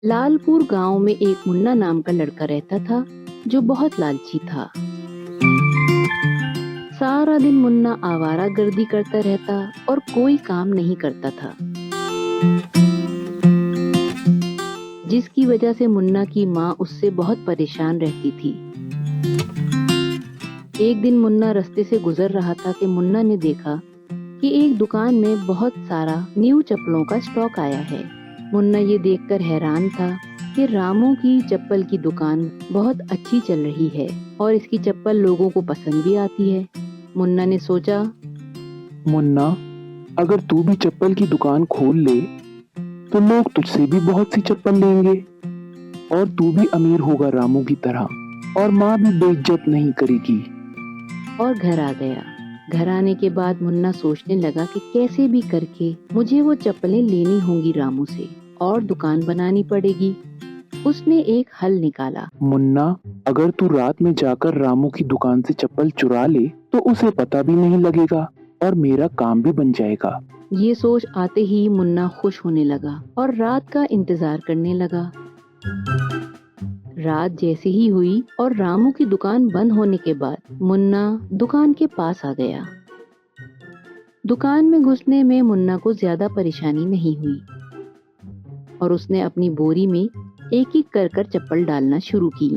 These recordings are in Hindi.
लालपुर गांव में एक मुन्ना नाम का लड़का रहता था जो बहुत लालची था। सारा दिन मुन्ना आवारागर्दी करता रहता और कोई काम नहीं करता था, जिसकी वजह से मुन्ना की माँ उससे बहुत परेशान रहती थी। एक दिन मुन्ना रास्ते से गुजर रहा था कि मुन्ना ने देखा कि एक दुकान में बहुत सारा न्यू चप्पलों का स्टॉक आया है। मुन्ना ये देखकर हैरान था कि रामू की चप्पल की दुकान बहुत अच्छी चल रही है और इसकी चप्पल लोगों को पसंद भी आती है। मुन्ना ने सोचा, मुन्ना, अगर तू भी चप्पल की दुकान खोल ले तो लोग तुझसे भी बहुत सी चप्पल लेंगे और तू भी अमीर होगा रामू की तरह और माँ भी बेइज्जत नहीं करेगी। और घर आ गया। घर आने के बाद मुन्ना सोचने लगा कि कैसे भी करके मुझे वो चप्पलें लेनी होंगी रामू से और दुकान बनानी पड़ेगी। उसने एक हल निकाला। मुन्ना, अगर तू रात में जाकर रामू की दुकान से चप्पल चुरा ले तो उसे पता भी नहीं लगेगा और मेरा काम भी बन जाएगा। ये सोच आते ही मुन्ना खुश होने लगा और रात का इंतजार करने लगा। रात जैसे ही हुई और रामू की दुकान बंद होने के बाद मुन्ना दुकान के पास आ गया। दुकान में घुसने में मुन्ना को ज्यादा परेशानी नहीं हुई और उसने अपनी बोरी में एक एक कर चप्पल डालना शुरू की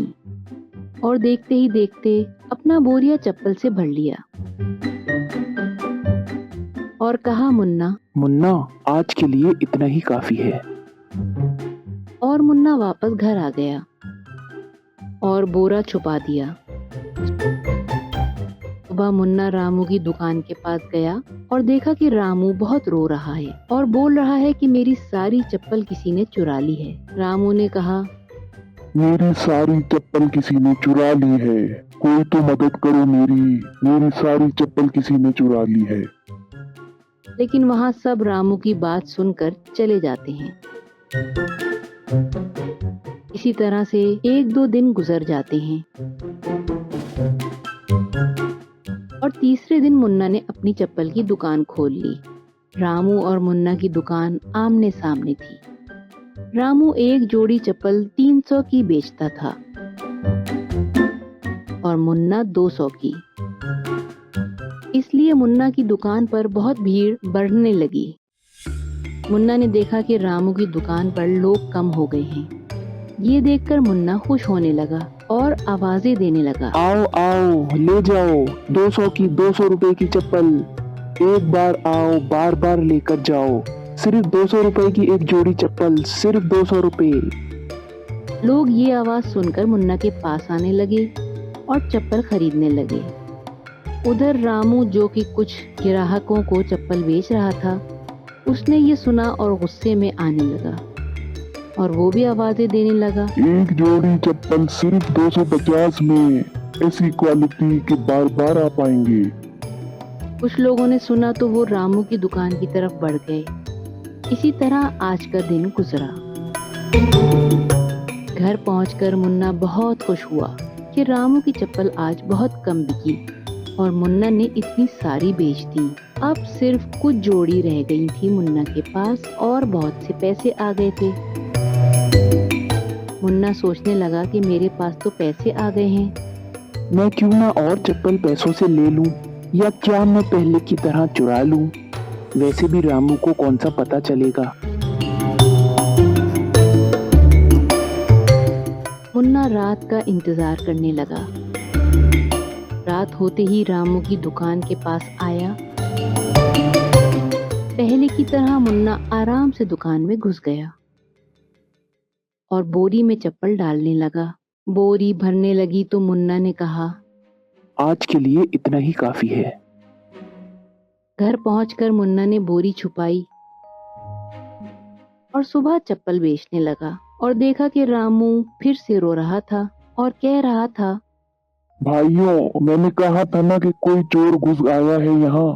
और देखते ही देखते अपना बोरिया चप्पल से भर लिया और कहा, मुन्ना। मुन्ना, आज के लिए इतना ही काफी है। और मुन्ना वापस घर आ गया और बोरा छुपा दिया। सुबह मुन्ना रामू की दुकान के पास गया और देखा कि रामू बहुत रो रहा है और बोल रहा है कि मेरी सारी चप्पल किसी ने चुरा ली है। रामू ने कहा, मेरी सारी चप्पल किसी ने चुरा ली है, कोई तो मदद करो मेरी सारी चप्पल किसी ने चुरा ली है। लेकिन वहाँ सब रामू की बात सुनकर चले जाते हैं। इसी तरह से एक दो दिन गुजर जाते हैं और तीसरे दिन मुन्ना ने अपनी चप्पल की दुकान खोल ली। रामू और मुन्ना की दुकान आमने सामने थी। रामू एक जोड़ी चप्पल 300 की बेचता था और मुन्ना 200 की। इसलिए मुन्ना की दुकान पर बहुत भीड़ बढ़ने लगी। मुन्ना ने देखा कि रामू की दुकान पर लोग कम हो गए हैं। ये देखकर मुन्ना खुश होने लगा और आवाजें देने लगा, आओ आओ, ले जाओ 200 की 200 रुपए की चप्पल, एक बार आओ बार बार लेकर जाओ, सिर्फ 200 रुपए की एक जोड़ी चप्पल, सिर्फ 200 रुपए। लोग ये आवाज सुनकर मुन्ना के पास आने लगे और चप्पल खरीदने लगे। उधर रामू, जो कि कुछ ग्राहकों को चप्पल बेच रहा था, उसने ये सुना और गुस्से में आने लगा और वो भी आवाजें देने लगा, एक जोड़ी चप्पल सिर्फ 250 में, ऐसी क्वालिटी के बार बार आ पाएंगे। कुछ लोगों ने सुना तो वो रामू की दुकान की तरफ बढ़ गए। इसी तरह आज का दिन गुजरा। घर पहुंचकर मुन्ना बहुत खुश हुआ कि रामू की चप्पल आज बहुत कम बिकी और मुन्ना ने इतनी सारी बेच दी। अब सिर्फ कुछ जोड़ी रह गई थी मुन्ना के पास और बहुत से पैसे आ गए थे। मुन्ना सोचने लगा कि मेरे पास तो पैसे आ गए हैं, मैं क्यों ना और चप्पल पैसों से ले लूं, या क्या मैं पहले की तरह चुरा लूं? वैसे भी रामू को कौन सा पता चलेगा। मुन्ना रात का इंतजार करने लगा। रात होते ही रामू की दुकान के पास आया। पहले की तरह मुन्ना आराम से दुकान में घुस गया और बोरी में चप्पल डालने लगा। बोरी भरने लगी तो मुन्ना ने कहा, आज के लिए इतना ही काफी है। घर पहुंचकर मुन्ना ने बोरी छुपाई और सुबह चप्पल बेचने लगा और देखा कि रामू फिर से रो रहा था और कह रहा था, भाइयों, मैंने कहा था ना कि कोई चोर घुस आया है यहाँ।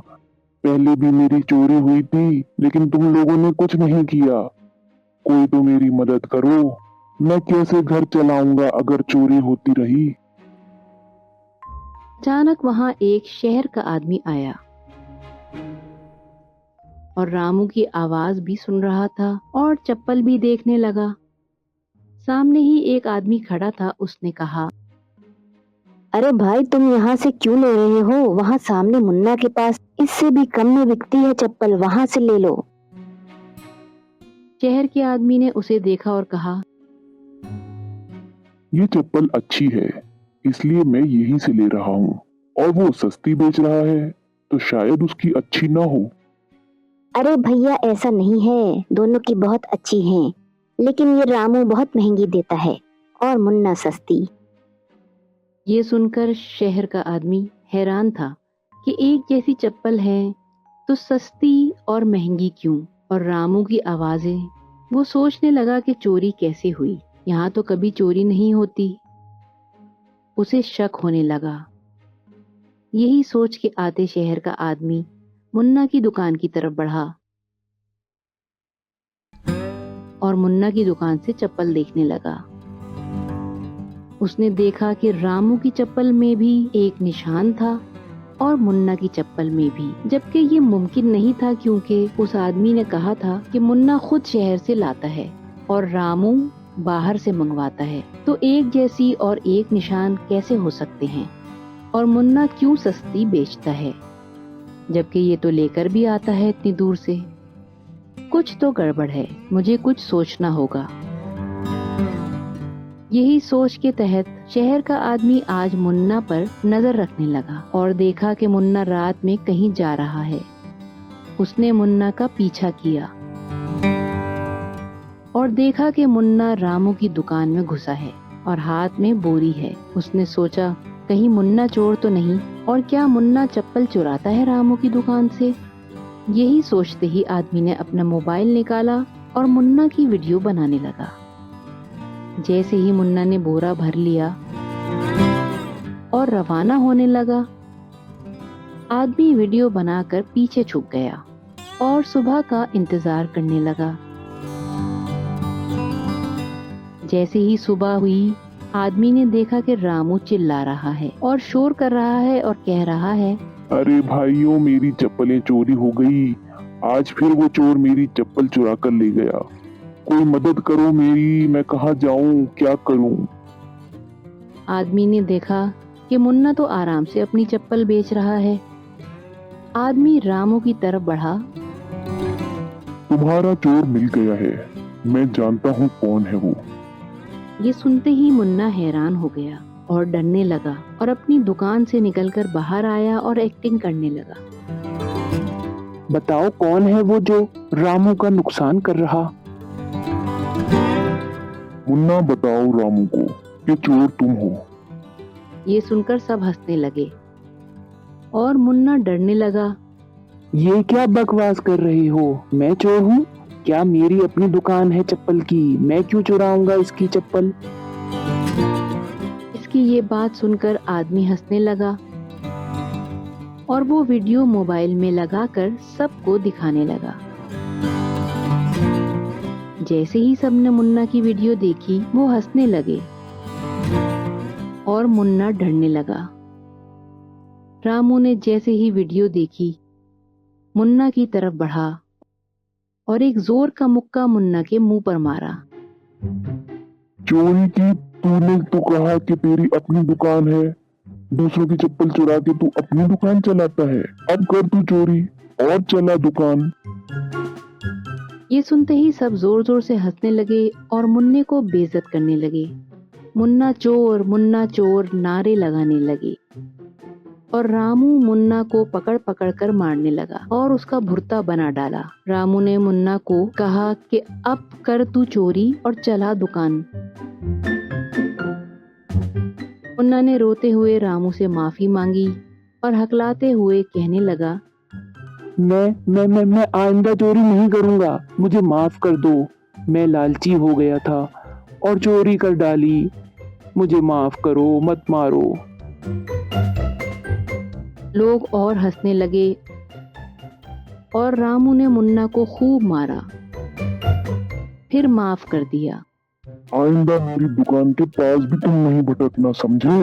पहले भी मेरी चोरी हुई थी लेकिन तुम लोगों ने कुछ नहीं किया। कोई तो मेरी मदद करो, मैं कैसे घर चलाऊंगा अगर चोरी होती रही। अचानक वहां एक शहर का आदमी आया और रामू की आवाज भी सुन रहा था और चप्पल भी देखने लगा। सामने ही एक आदमी खड़ा था। उसने कहा, अरे भाई, तुम यहाँ से क्यों ले रहे हो? वहाँ सामने मुन्ना के पास इससे भी कम में बिकती है चप्पल, वहाँ से ले लो। शहर के आदमी ने उसे देखा और कहा, ये चप्पल अच्छी है, इसलिए मैं यहीं से ले रहा हूँ, और वो सस्ती बेच रहा है तो शायद उसकी अच्छी ना हो। अरे भैया, ऐसा नहीं है, दोनों की बहुत अच्छी हैं, लेकिन ये रामू बहुत महंगी देता है और मुन्ना सस्ती। ये सुनकर शहर का आदमी हैरान था कि एक जैसी चप्पल है तो सस्ती और महंगी क्यों? और रामू की आवाजें, वो सोचने लगा कि चोरी कैसे हुई, यहाँ तो कभी चोरी नहीं होती। उसे शक होने लगा। यही सोच के आते शहर का आदमी मुन्ना की दुकान की तरफ बढ़ा और मुन्ना की दुकान से चप्पल देखने लगा। उसने देखा कि रामू की चप्पल में भी एक निशान था और मुन्ना की चप्पल में भी, जबकि ये मुमकिन नहीं था क्योंकि उस आदमी ने कहा था कि मुन्ना खुद शहर से लाता है और रामू बाहर से मंगवाता है, तो एक जैसी और एक निशान कैसे हो सकते हैं? और मुन्ना क्यों सस्ती बेचता है जबकि ये तो लेकर भी आता है इतनी दूर से? कुछ तो गड़बड़ है, मुझे कुछ सोचना होगा। यही सोच के तहत शहर का आदमी आज मुन्ना पर नजर रखने लगा और देखा कि मुन्ना रात में कहीं जा रहा है। उसने मुन्ना का पीछा किया और देखा कि मुन्ना रामू की दुकान में घुसा है और हाथ में बोरी है। उसने सोचा, कहीं मुन्ना चोर तो नहीं, और क्या मुन्ना चप्पल चुराता है रामू की दुकान से? यही सोचते ही आदमी ने अपना मोबाइल निकाला और मुन्ना की वीडियो बनाने लगा। जैसे ही मुन्ना ने बोरा भर लिया और रवाना होने लगा, आदमी वीडियो बनाकर पीछे छुप गया और सुबह का इंतजार करने लगा। जैसे ही सुबह हुई, आदमी ने देखा कि रामू चिल्ला रहा है और शोर कर रहा है और कह रहा है, अरे भाइयों, मेरी चप्पलें चोरी हो गई। आज फिर वो चोर मेरी चप्पल चुरा कर ले गया। कोई मदद करो मेरी, मैं कहाँ जाऊं, क्या करूं? आदमी ने देखा कि मुन्ना तो आराम से अपनी चप्पल बेच रहा है। आदमी रामू की तरफ बढ़ा। तुम्हारा चोर मिल गया है, मैं जानता हूँ कौन है वो। ये सुनते ही मुन्ना हैरान हो गया और डरने लगा और अपनी दुकान से निकलकर बाहर आया और एक्टिंग करने लगा। बताओ कौन है वो जो रामू का नुकसान कर रहा? मुन्ना, बताओ रामू को कि चोर तुम हो। ये सुनकर सब हंसने लगे और मुन्ना डरने लगा। ये क्या बकवास कर रही हो? मैं चोर हूँ? क्या मेरी अपनी दुकान है चप्पल की, मैं क्यों चुराऊंगा इसकी चप्पल? इसकी ये बात सुनकर आदमी हंसने लगा और वो वीडियो मोबाइल में लगाकर सबको दिखाने लगा। जैसे ही सबने मुन्ना की वीडियो देखी, वो हंसने लगे और मुन्ना डरने लगा। रामू ने जैसे ही वीडियो देखी, मुन्ना की तरफ बढ़ा और एक जोर का मुक्का मुन्ना के मुंह पर मारा। चोरी की? तूने तो कहा कि तेरी अपनी दुकान है। दूसरों की चप्पल चुरा के तू अपनी दुकान चलाता है। अब कर तू चोरी और चला दुकान। ये सुनते ही सब जोर जोर से हंसने लगे और मुन्ने को बेइज्जत करने लगे। मुन्ना चोर नारे लगाने लगे और रामू मुन्ना को पकड़ पकड़ कर मारने लगा और उसका भुर्ता बना डाला। रामू ने मुन्ना को कहा कि अब कर तू चोरी और चला दुकान। मुन्ना ने रोते हुए रामू से माफी मांगी और हकलाते हुए कहने लगा, मैं आइंदा चोरी नहीं करूंगा, मुझे माफ कर दो। मैं लालची हो गया था और चोरी कर डाली, मुझे माफ करो, मत मारो। लोग और हंसने लगे और रामू ने मुन्ना को खूब मारा, फिर माफ कर दिया। आइंदा मेरी दुकान के पास भी तुम नहीं भटकना, समझे?